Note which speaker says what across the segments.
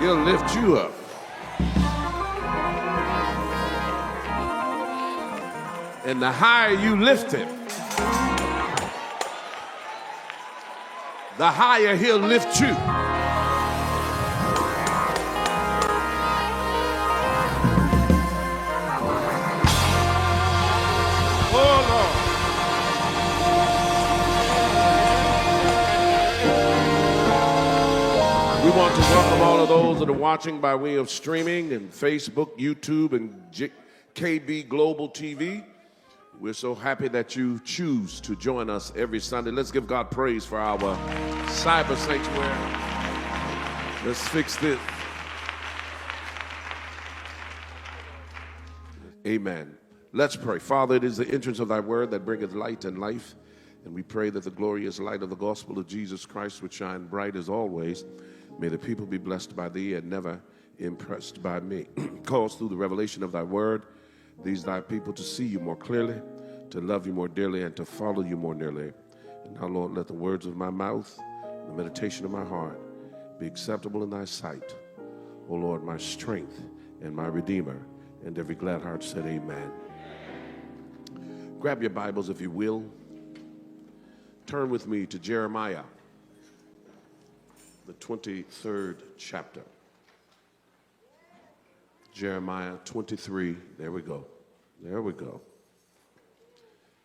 Speaker 1: He'll lift you up. And the higher you lift him, the higher he'll lift you. Oh, Lord. We want to welcome all of those that are watching by way of streaming and Facebook, YouTube, and KB Global TV. We're so happy that you choose to join us every Sunday. Let's give God praise for our cyber sanctuary. Let's fix this. Amen. Let's pray. Father, it is the entrance of thy word that bringeth light and life. And we pray that the glorious light of the gospel of Jesus Christ would shine bright as always. May the people be blessed by thee and never impressed by me. Cause through the revelation of thy word these thy people to see you more clearly, to love you more dearly, and to follow you more nearly. And now, Lord, let the words of my mouth, the meditation of my heart, be acceptable in thy sight. O Lord, my strength and my redeemer. And every glad heart said amen. Grab your Bibles, if you will. Turn with me to Jeremiah, the 23rd chapter. Jeremiah 23, there we go. There we go.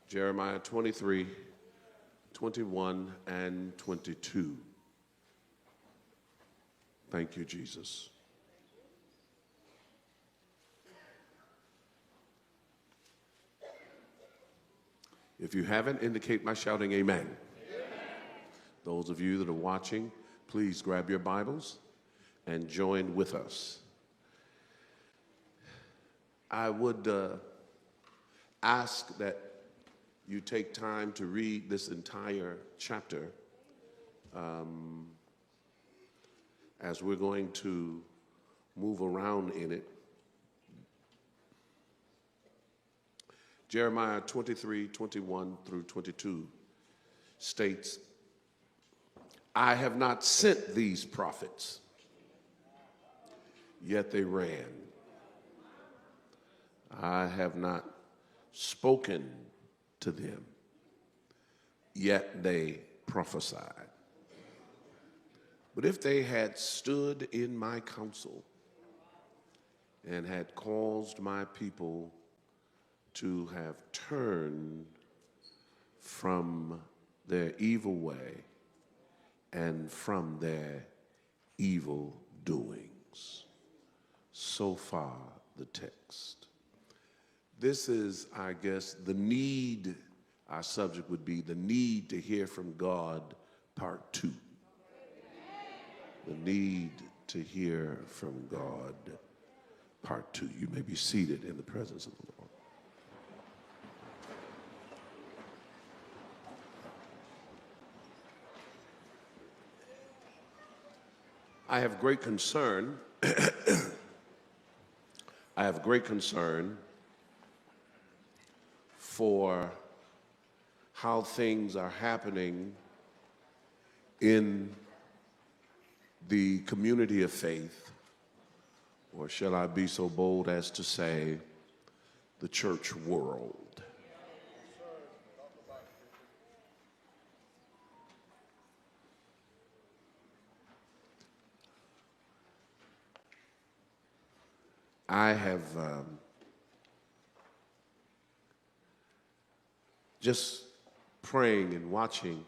Speaker 1: Jeremiah 23, 21, and 22. Thank you, Jesus. If you haven't, indicate by shouting amen. Amen. Those of you that are watching, please grab your Bibles and join with us. I would ask that you take time to read this entire chapter as we're going to move around in it. Jeremiah 23, 21 through 22 states, I have not sent these prophets, yet they ran. I have not spoken to them, yet they prophesied. But if they had stood in my counsel and had caused my people to have turned from their evil way and from their evil doings. So far, the text. This is, I guess, the need, our subject would be the need to hear from God, part 2. The need to hear from God, part 2. You may be seated in the presence of the Lord. I have great concern. I have great concern for how things are happening in the community of faith, or shall I be so bold as to say, the church world. I have just praying and watching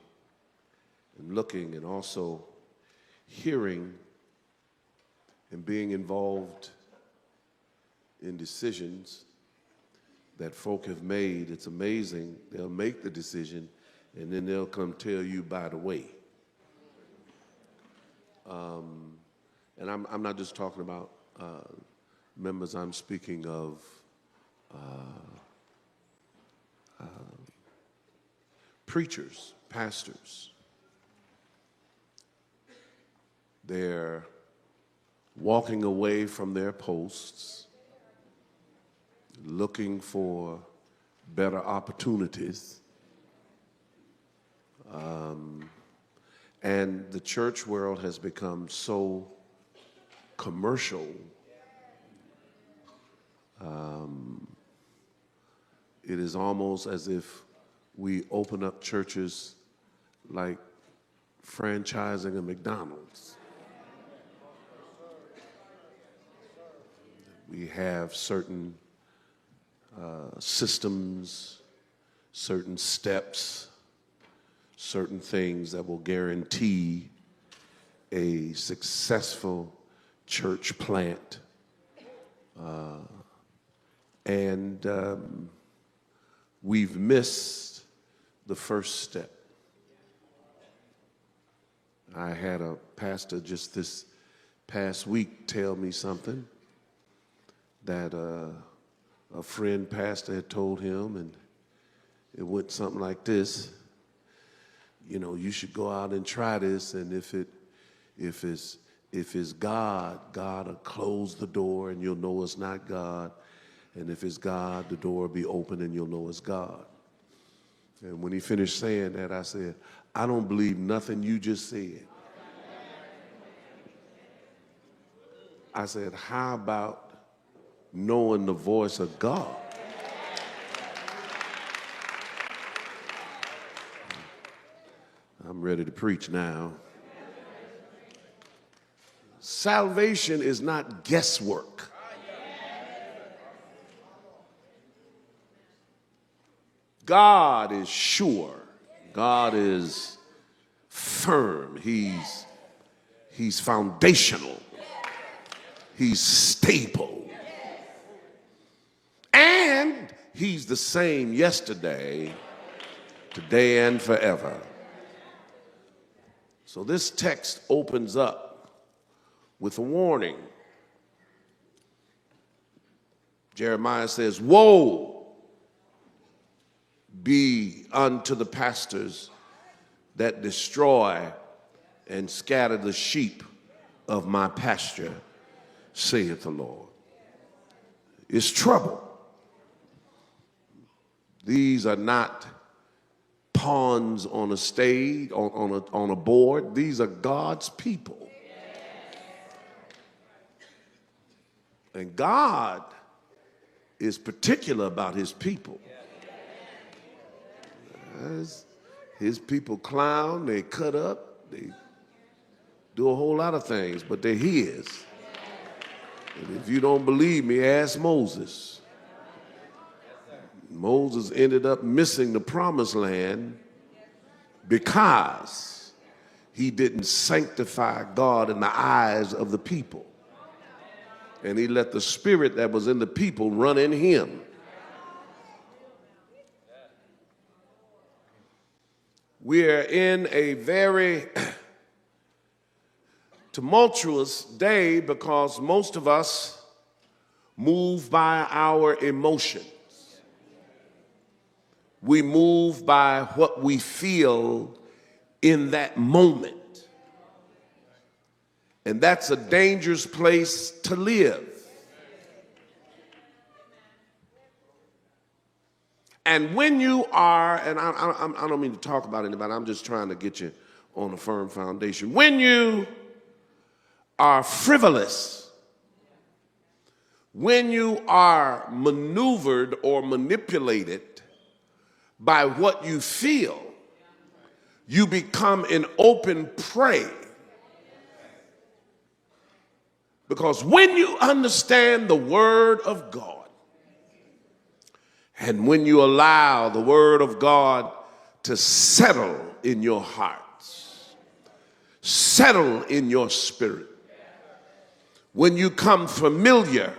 Speaker 1: and looking and also hearing and being involved in decisions that folk have made. It's amazing. They'll make the decision and then they'll come tell you, by the way. And I'm not just talking about members, I'm speaking of preachers, pastors. They're walking away from their posts, looking for better opportunities. And the church world has become so commercial. It is almost as if we open up churches like franchising a McDonald's. We have certain systems, certain steps, certain things that will guarantee a successful church plant. And we've missed the first step. I had a pastor just this past week tell me something that a friend pastor had told him, and it went something like this. You know, you should go out and try this, and if it's God, God will close the door and you'll know it's not God. And if it's God, the door will be open and you'll know it's God. And when he finished saying that, I said, I don't believe nothing you just said. I said, how about knowing the voice of God? I'm ready to preach now. Salvation is not guesswork. God is sure. God is firm. He's foundational. He's stable. And he's the same yesterday, today, and forever. So this text opens up with a warning. Jeremiah says, woe be unto the pastors that destroy and scatter the sheep of my pasture, saith the Lord. It's trouble. These are not pawns on a stage, on a board. These are God's people. And God is particular about his people. His people clown, they cut up, they do a whole lot of things, but they're his. And if you don't believe me, ask Moses. Moses ended up missing the promised land because he didn't sanctify God in the eyes of the people. And he let the spirit that was in the people run in him. We are in a very tumultuous day because most of us move by our emotions. We move by what we feel in that moment. And that's a dangerous place to live. And when you are, and I don't mean to talk about anybody, I'm just trying to get you on a firm foundation. When you are frivolous, when you are maneuvered or manipulated by what you feel, you become an open prey. Because when you understand the Word of God, and when you allow the Word of God to settle in your hearts, settle in your spirit, when you become familiar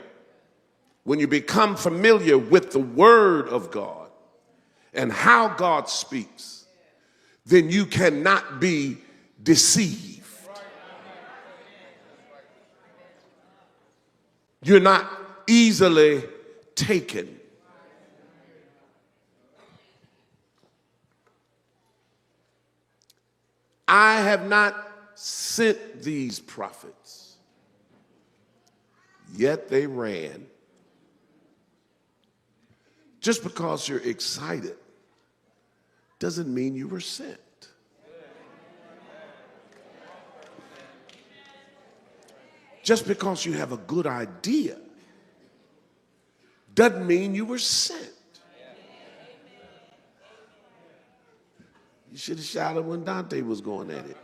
Speaker 1: with the Word of God and how God speaks, then you cannot be deceived. You're not easily taken. I have not sent these prophets, yet they ran. Just because you're excited doesn't mean you were sent. just because you have a good idea doesn't mean you were sent. You should have shouted when Dante was going at it.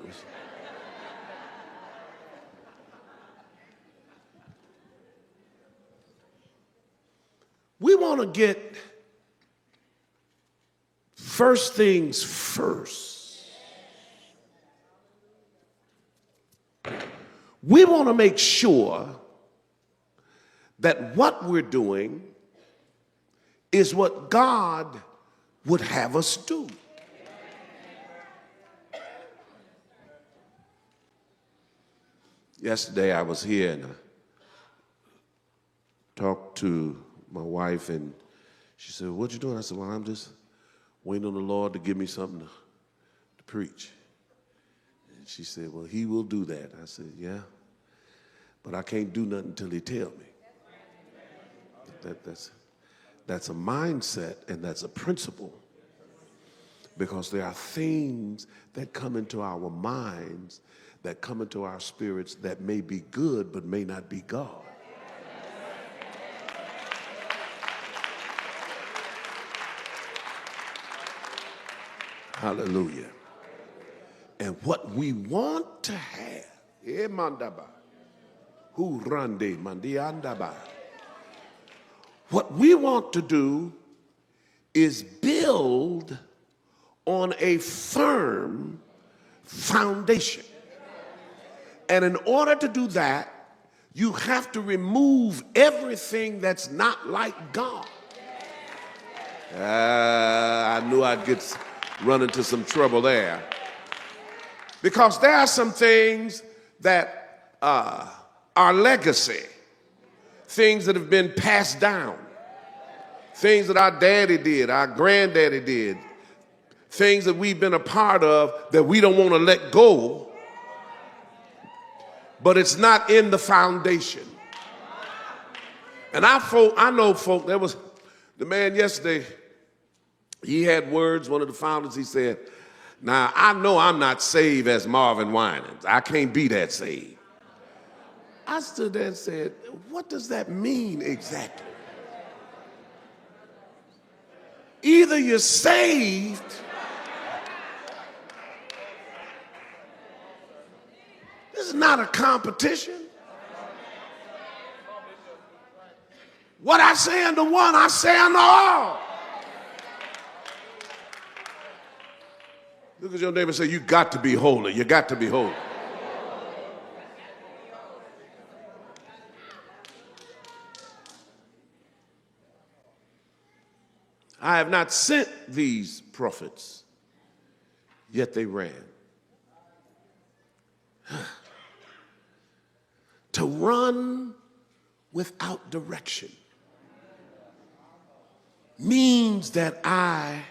Speaker 1: We want to get first things first. We want to make sure that what we're doing is what God would have us do. Yesterday I was here and I talked to my wife and she said, "What you doing?" I said, "Well, I'm just waiting on the Lord to give me something to preach." And she said, "Well, he will do that." I said, "Yeah, but I can't do nothing until he tell me." That's a mindset and that's a principle, because there are things that come into our minds, that come into our spirits that may be good but may not be God. Hallelujah. And what we want to have, what we want to do is build on a firm foundation. And in order to do that, you have to remove everything that's not like God. I knew I'd run into some trouble there. Because there are some things that are legacy, things that have been passed down, things that our daddy did, our granddaddy did, things that we've been a part of that we don't want to let go, but it's not in the foundation. And I know folk, there was the man yesterday, he had words, one of the founders, he said, "Now, I know I'm not saved as Marvin Winans. I can't be that saved." I stood there and said, "What does that mean exactly?" Either you're saved this is not a competition. What I say unto one, I say unto all. Look at your neighbor and say, "You got to be holy. You got to be holy." I have not sent these prophets, yet they ran. To run without direction means that I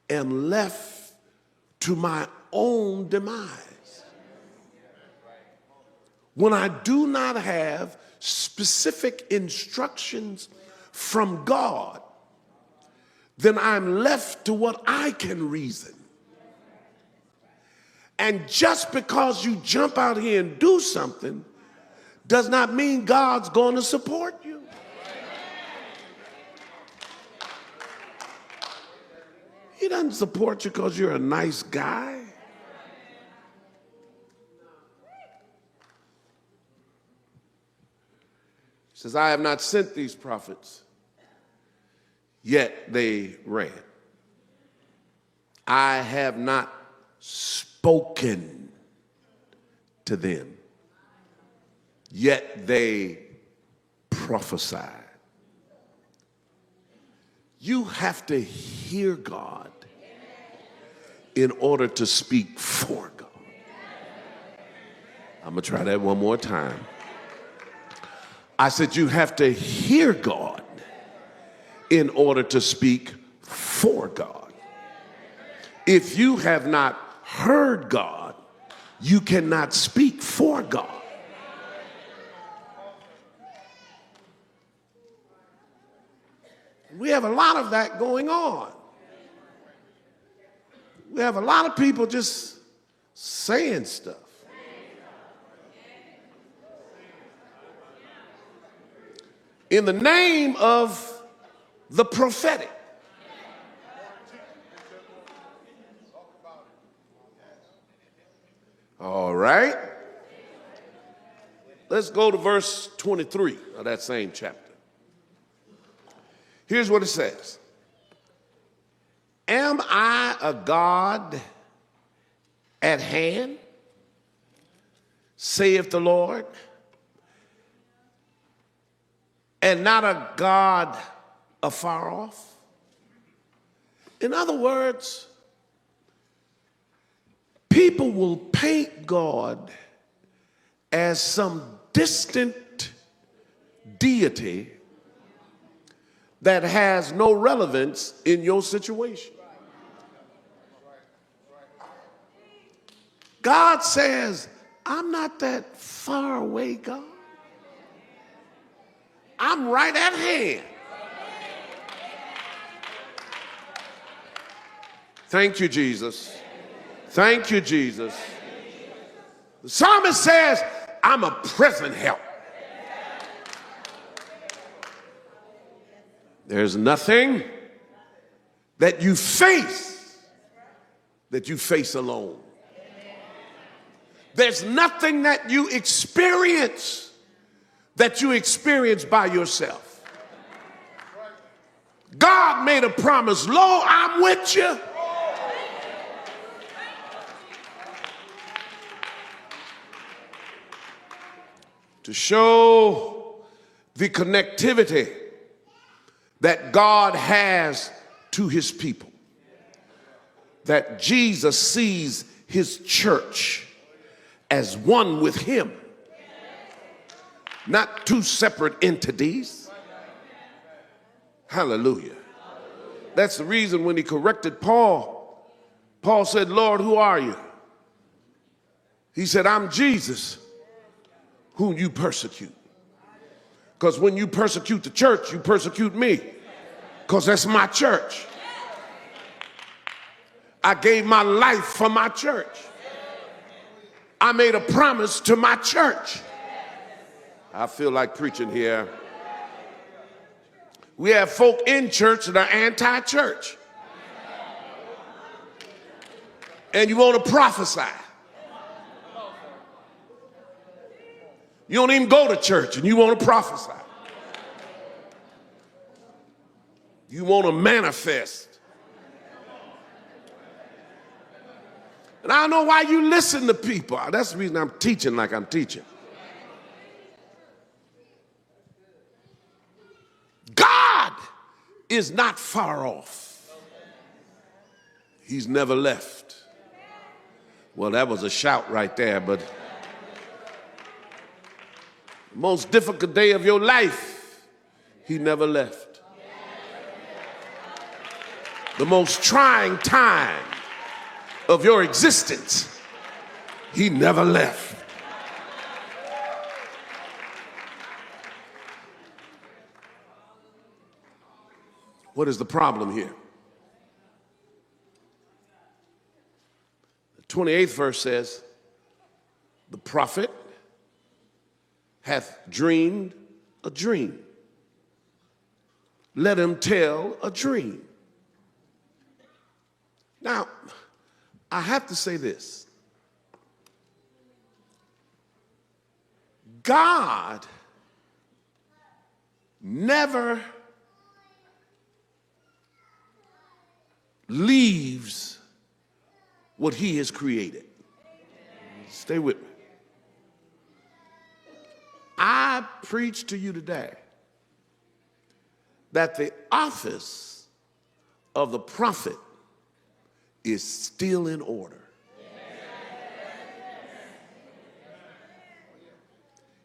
Speaker 1: am left to my own demise. When I do not have specific instructions from God, then I'm left to what I can reason. And just because you jump out here and do something does not mean God's going to support you. He doesn't support you because you're a nice guy. He says, "I have not sent these prophets, yet they ran. I have not spoken to them, yet they prophesied." You have to hear God in order to speak for God. I'm going to try that one more time. I said you have to hear God in order to speak for God. If you have not heard God, you cannot speak for God. We have a lot of that going on. We have a lot of people just saying stuff. in the name of the prophetic. All right. Let's go to verse 23 of that same chapter. Here's what it says. Am I a God at hand, saith the Lord, and not a God afar off? In other words, people will paint God as some distant deity that has no relevance in your situation. God says, I'm not that far away, God. I'm right at hand. Thank you, Jesus. Thank you, Jesus. The psalmist says, I'm a present help. There's nothing that you face alone. There's nothing that you experience by yourself. God made a promise, lo, I'm with you. To show the connectivity that God has to his people, that Jesus sees his church as one with him, not two separate entities. Hallelujah. That's the reason when he corrected Paul, Paul said, Lord, who are you? He said, I'm Jesus, whom you persecute. Because when you persecute the church, you persecute me, because that's my church. I gave my life for my church. I made a promise to my church. I feel like preaching here. We have folk in church that are anti-church. And you want to prophesy. You don't even go to church and you want to prophesy. You want to manifest. And I don't know why you listen to people. That's the reason I'm teaching like I'm teaching. God is not far off. He's never left. Well, that was a shout right there, but the most difficult day of your life, he never left. The most trying time of your existence, he never left. What is the problem here? The 28th verse says, the prophet hath dreamed a dream. Let him tell a dream. Now, I have to say this. God never leaves what he has created. Stay with me. I preach to you today that the office of the prophet is still in order.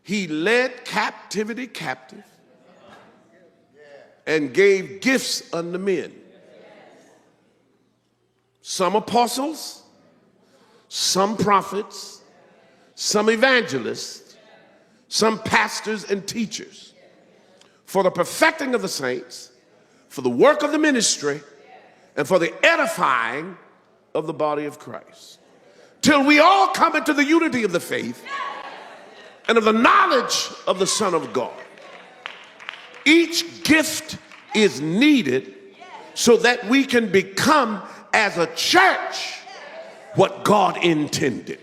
Speaker 1: He led captivity captive and gave gifts unto men. Some apostles, some prophets, some evangelists, some pastors and teachers, for the perfecting of the saints, for the work of the ministry, and for the edifying of the body of Christ, till we all come into the unity of the faith and of the knowledge of the Son of God, Each gift is needed so that we can become, as a church, what God intended.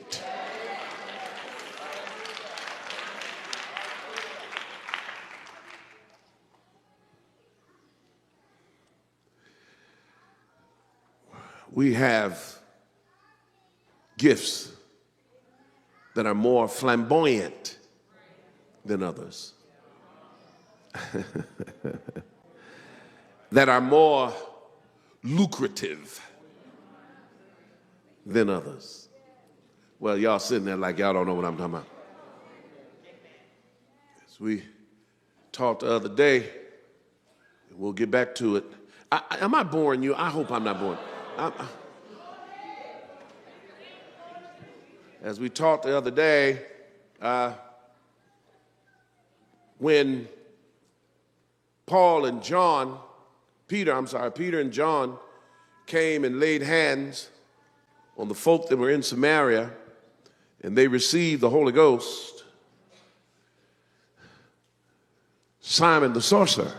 Speaker 1: We have gifts that are more flamboyant than others, that are more lucrative than others. Well, y'all sitting there like y'all don't know what I'm talking about. As we talked the other day, we'll get back to it. Am I boring you? I hope I'm not boring. As we talked the other day, when Peter and John came and laid hands on the folk that were in Samaria, and they received the Holy Ghost, Simon the sorcerer,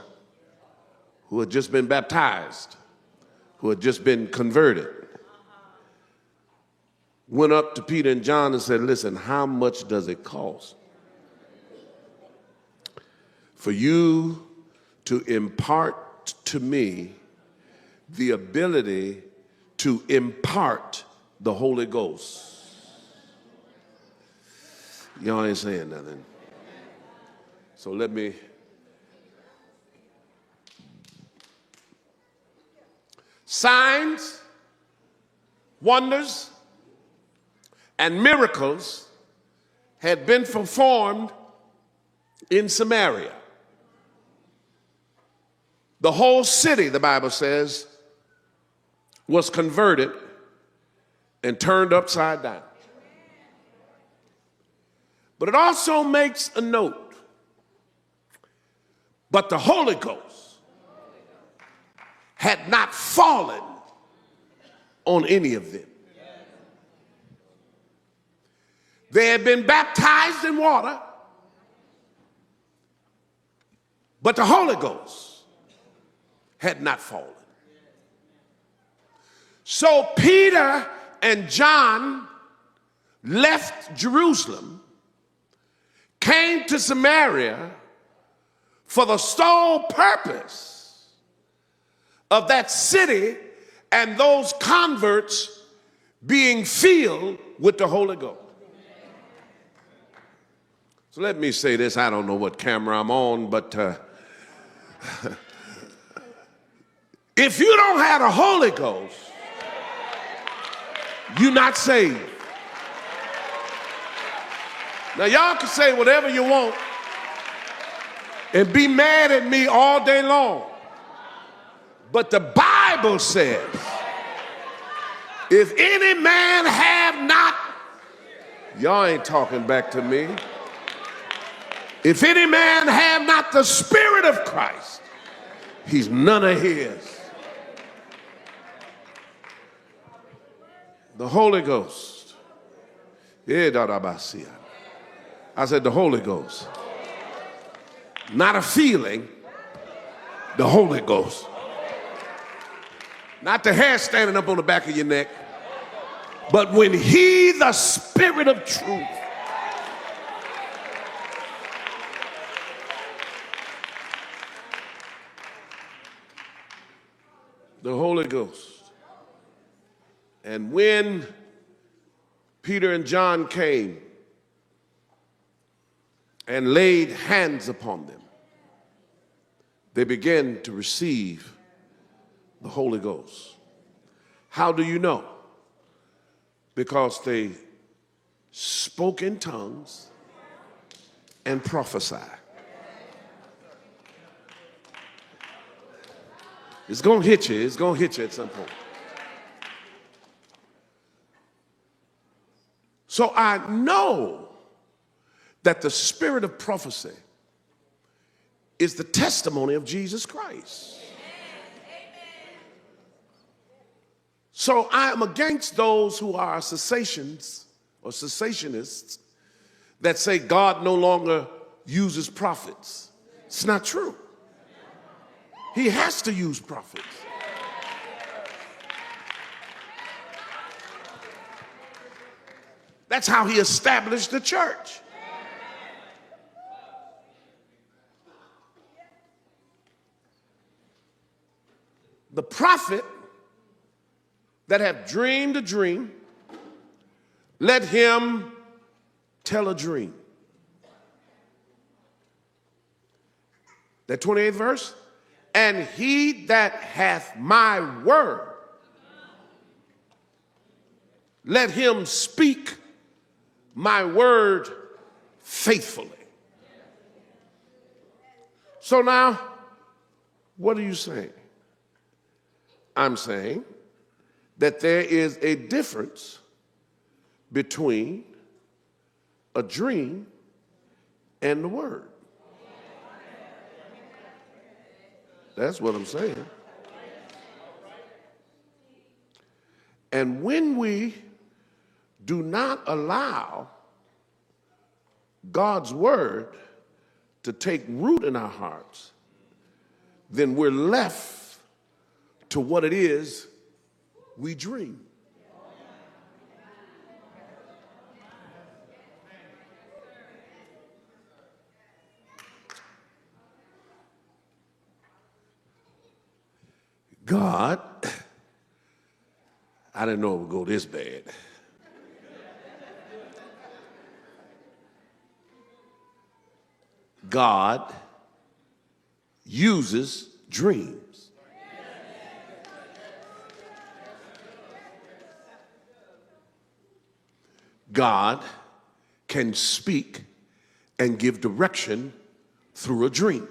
Speaker 1: who had just been baptized, who had just been converted, went up to Peter and John and said, listen, how much does it cost for you to impart to me the ability to impart the Holy Ghost? Y'all ain't saying nothing. So let me signs, wonders, and miracles had been performed in Samaria. The whole city, the Bible says, was converted and turned upside down. But it also makes a note. But the Holy Ghost had not fallen on any of them. They had been baptized in water, but the Holy Ghost had not fallen. So Peter and John left Jerusalem, came to Samaria for the sole purpose of that city and those converts being filled with the Holy Ghost. So let me say this. I don't know what camera I'm on, but if you don't have the Holy Ghost, you're not saved. Now, y'all can say whatever you want and be mad at me all day long. But the Bible says, if any man have not, y'all ain't talking back to me. If any man have not the Spirit of Christ, he's none of his. The Holy Ghost. I said the Holy Ghost. Not a feeling, the Holy Ghost. Not the hair standing up on the back of your neck, but when he, the Spirit of truth, the Holy Ghost. And when Peter and John came and laid hands upon them, they began to receive the Holy Ghost. How do you know? Because they spoke in tongues and prophesied. It's going to hit you. It's going to hit you at some point. So I know that the spirit of prophecy is the testimony of Jesus Christ. So I am against those who are cessationists that say God no longer uses prophets. It's not true. He has to use prophets. That's how he established the church. The prophet that have dreamed a dream, let him tell a dream. That 28th verse. And he that hath my word, let him speak my word faithfully. So now, what are you saying? I'm saying that there is a difference between a dream and the word. That's what I'm saying. And when we do not allow God's word to take root in our hearts, then we're left to what it is we dream. God, I didn't know it would go this bad. God uses dreams. God can speak and give direction through a dream.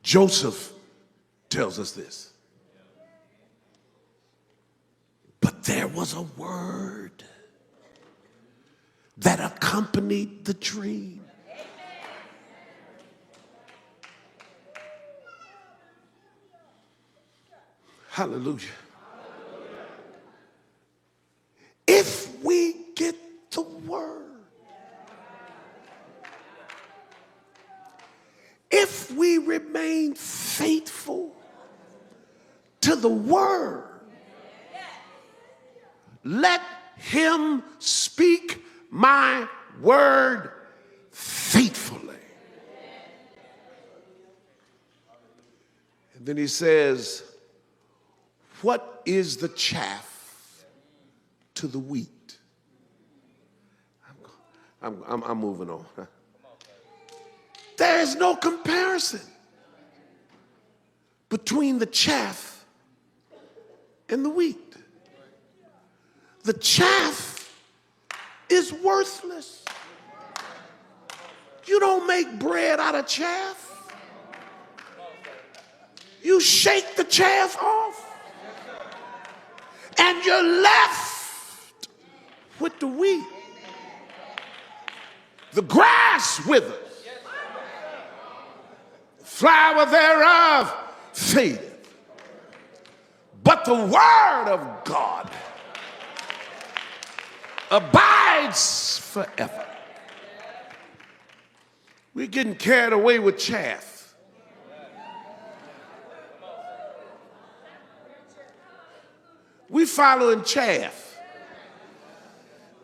Speaker 1: Joseph tells us this. But there was a word that accompanied the dream. Hallelujah. If we get the word, if we remain faithful to the word, let him speak my word faithfully. And then he says, what is the chaff to the wheat? I'm moving on. There is no comparison between the chaff and the wheat. The chaff is worthless. You don't make bread out of chaff. You shake the chaff off, and you're left with the wheat. The grass withers, the flower thereof fadeth, but the word of God abides forever. We're getting carried away with chaff. We following chaff.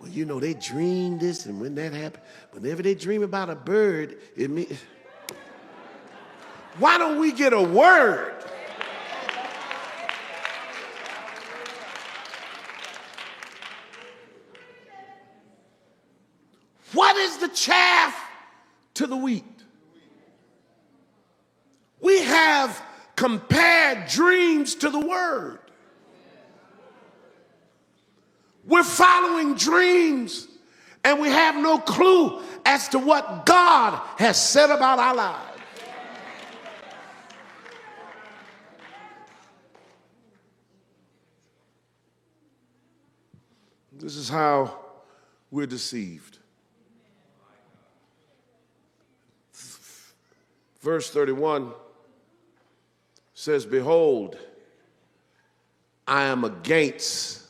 Speaker 1: Well, you know, they dream this, and when that happens, whenever they dream about a bird, it means. Why don't we get a word? What is the chaff to the wheat? We have compared dreams to the word. We're following dreams, and we have no clue as to what God has said about our lives. This is how we're deceived. Verse 31 says, behold, I am against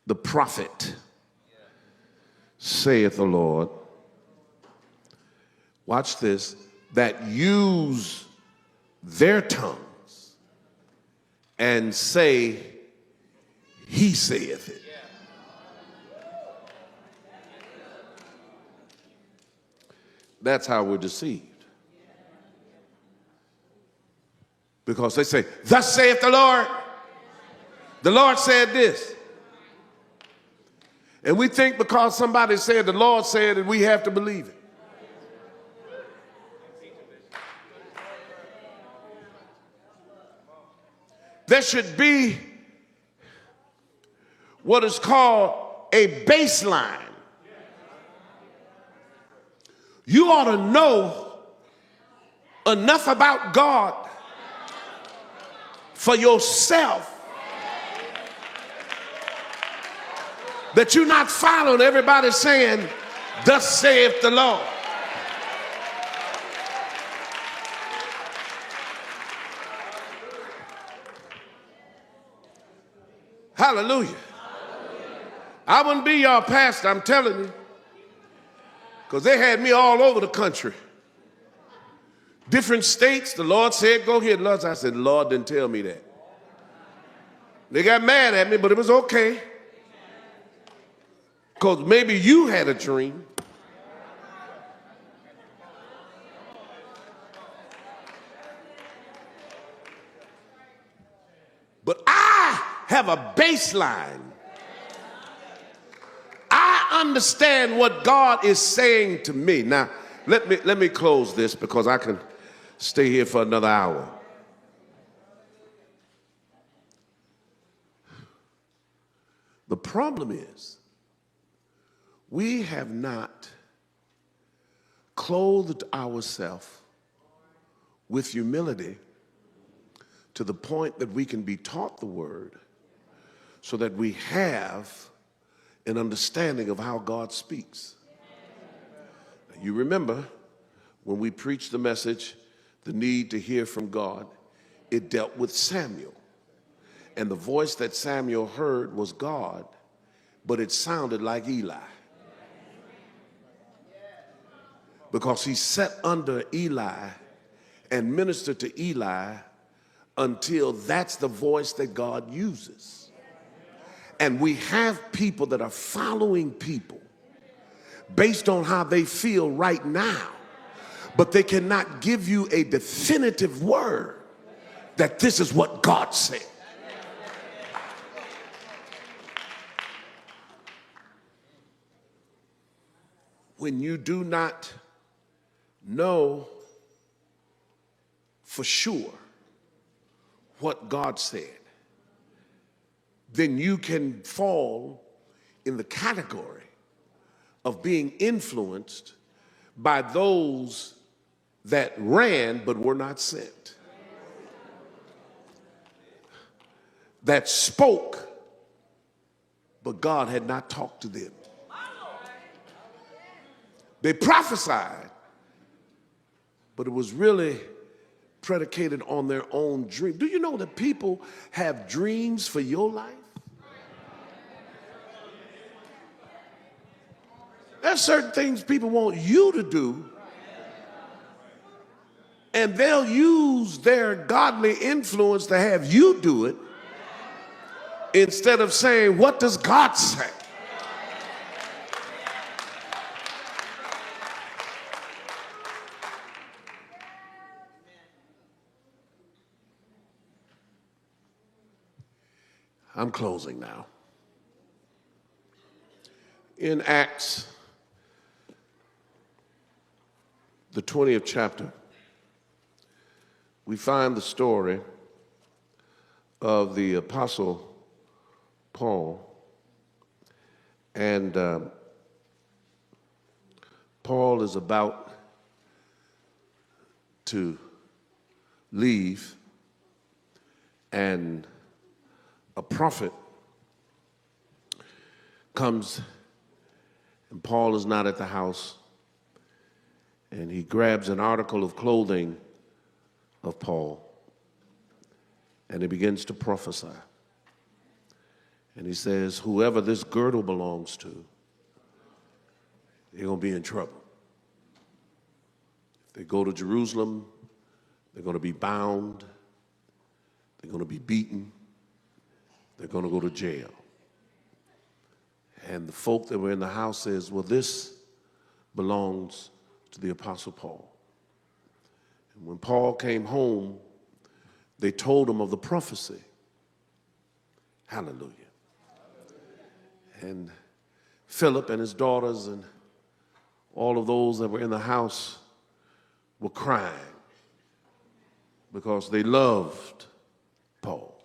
Speaker 1: the prophet, saith the Lord, watch this, that use their tongues and say, he saith it. That's how we're deceived. Because they say, thus saith the Lord. The Lord said this. And we think because somebody said the Lord said it, we have to believe it. There should be what is called a baseline. You ought to know enough about God for yourself that you're not following everybody saying, thus saith the Lord. Hallelujah. I wouldn't be your pastor, I'm telling you, because they had me all over the country. Different states, the Lord said, go here. I said, the Lord didn't tell me that. They got mad at me, but it was okay. Because maybe you had a dream. But I have a baseline. I understand what God is saying to me. Now, let me close this because I can stay here for another hour. The problem is we have not clothed ourselves with humility to the point that we can be taught the word so that we have an understanding of how God speaks. You remember when we preached the message, the need to hear from God, it dealt with Samuel. And the voice that Samuel heard was God, but it sounded like Eli. Because he sat under Eli and ministered to Eli until that's the voice that God uses. And we have people that are following people based on how they feel right now, but they cannot give you a definitive word that this is what God said. When you do not know for sure what God said, then you can fall in the category of being influenced by those that ran but were not sent, that spoke but God had not talked to them. They prophesied, but it was really predicated on their own dream. Do you know that people have dreams for your life? There's certain things people want you to do, and they'll use their godly influence to have you do it instead of saying, what does God say? I'm closing now. In Acts, the 20th chapter, we find the story of the apostle Paul. And Paul is about to leave, and a prophet comes, and Paul is not at the house, and he grabs an article of clothing of Paul, and he begins to prophesy. And he says, whoever this girdle belongs to, they're going to be in trouble. They go to Jerusalem. They're going to be bound. They're going to be beaten. They're going to go to jail. And the folk that were in the house says, well, this belongs to the Apostle Paul. And when Paul came home, they told him of the prophecy. Hallelujah. And Philip and his daughters and all of those that were in the house were crying because they loved Paul.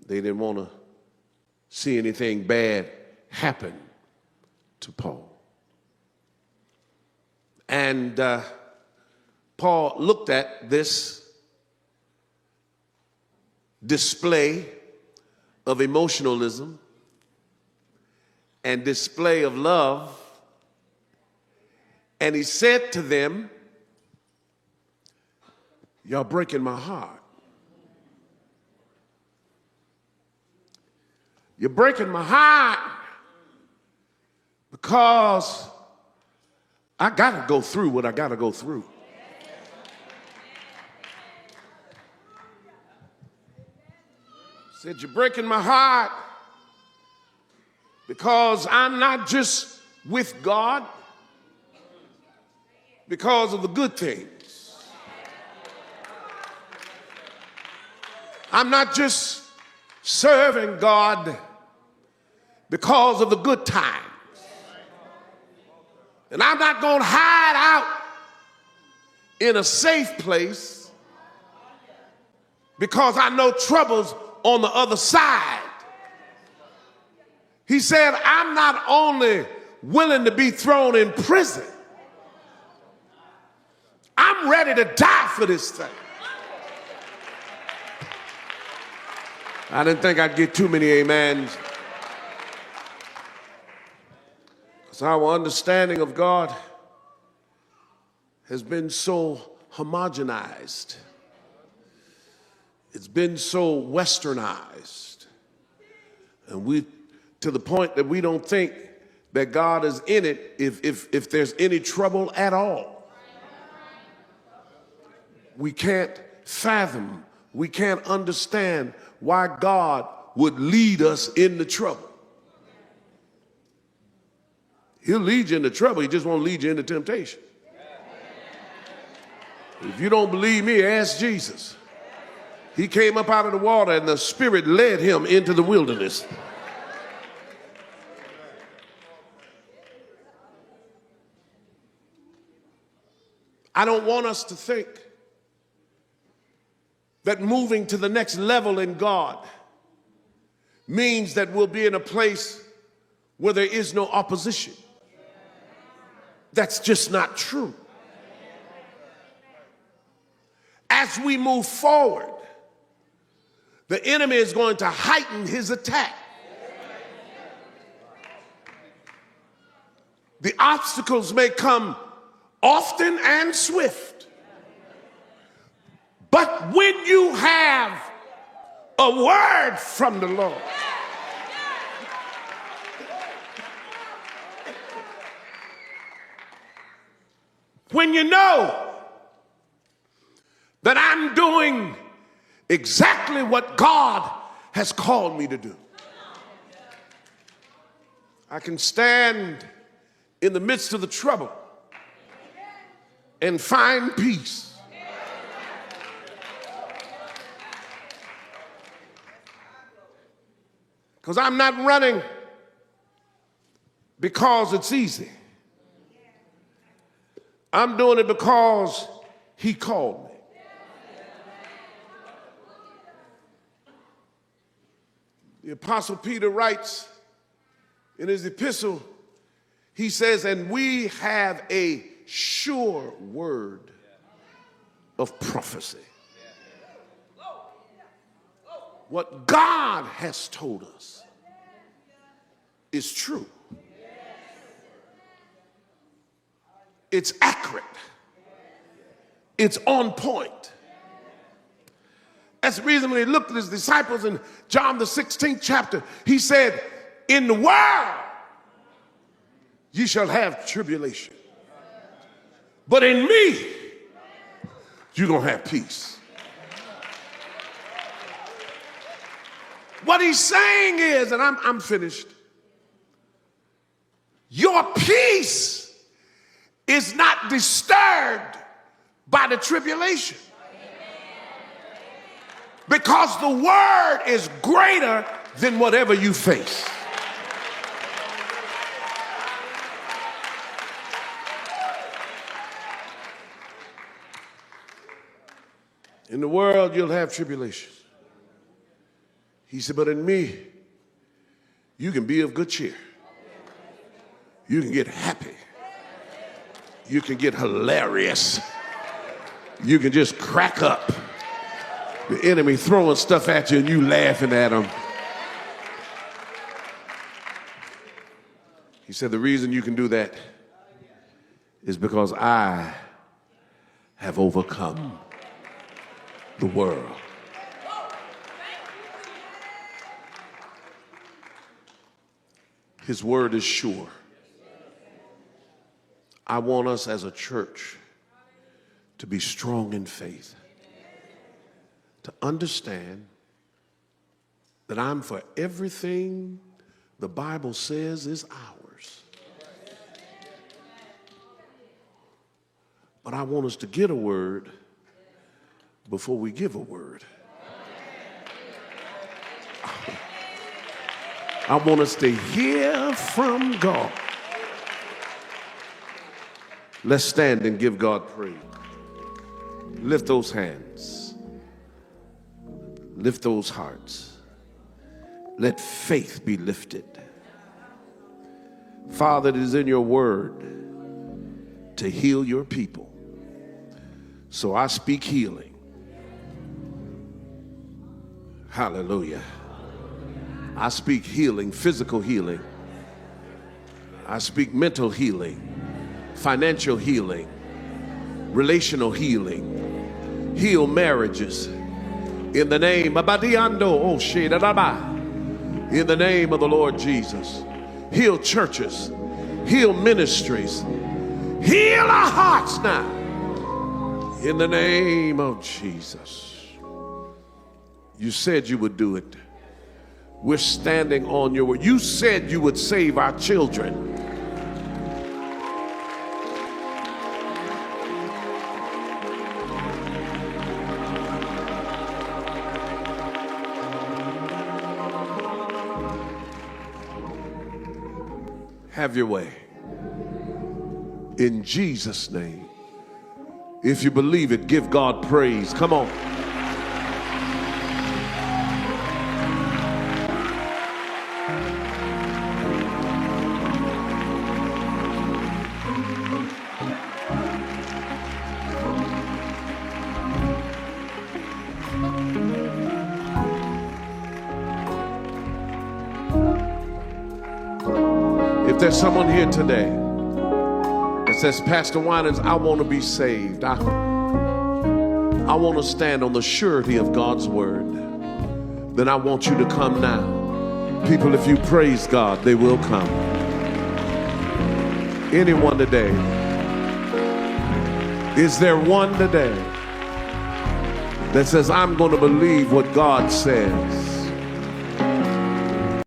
Speaker 1: They didn't want to see anything bad happen to Paul. And Paul looked at this display of emotionalism and display of love, and he said to them, y'all breaking my heart. You're breaking my heart because I got to go through what I got to go through. Said, you're breaking my heart because I'm not just with God because of the good things. I'm not just serving God because of the good times. And I'm not going to hide out in a safe place because I know trouble's on the other side. He said, I'm not only willing to be thrown in prison, I'm ready to die for this thing. I didn't think I'd get too many amens. Because our understanding of God has been so homogenized. It's been so westernized. And we, to the point that we don't think that God is in it if there's any trouble at all. We can't fathom, we can't understand why God would lead us into trouble. He'll lead you into trouble, he just won't lead you into temptation. If you don't believe me, ask Jesus. He came up out of the water and the Spirit led him into the wilderness. I don't want us to think that moving to the next level in God means that we'll be in a place where there is no opposition. That's just not true. As we move forward, the enemy is going to heighten his attack. The obstacles may come often and swift. But when you have a word from the Lord, when you know that I'm doing exactly what God has called me to do, I can stand in the midst of the trouble and find peace. Because I'm not running because it's easy. I'm doing it because he called me. The Apostle Peter writes in his epistle, he says, and we have a sure word of prophecy. What God has told us is true. It's accurate. It's on point. That's the reason when he looked at his disciples in John the 16th chapter, he said, in the world ye shall have tribulation. But in me, you're going to have peace. What he's saying is, and I'm finished, your peace is not disturbed by the tribulation. Because the word is greater than whatever you face. In the world, you'll have tribulation. He said, but in me, you can be of good cheer. You can get happy. You can get hilarious. You can just crack up. The enemy throwing stuff at you and you laughing at him. He said, the reason you can do that is because I have overcome the world. His word is sure. I want us as a church to be strong in faith, to understand that I'm for everything the Bible says is ours. But I want us to get a word before we give a word. I want us to hear from God. Let's stand and give God praise. Lift those hands. Lift those hearts. Let faith be lifted. Father, it is in your word to heal your people. So I speak healing. Hallelujah. I speak healing, physical healing. I speak mental healing, financial healing, relational healing. Heal marriages in the name of in the name of the Lord Jesus. Heal churches, heal ministries, heal our hearts now in the name of Jesus. You said you would do it. We're standing on your word. You said you would save our children. Have your way. In Jesus' name. If you believe it, give God praise. Come on. If there's someone here today that says, Pastor Winans, I want to be saved. I want to stand on the surety of God's word. Then I want you to come now. People, if you praise God, they will come. Anyone today? Is there one today that says, I'm going to believe what God says?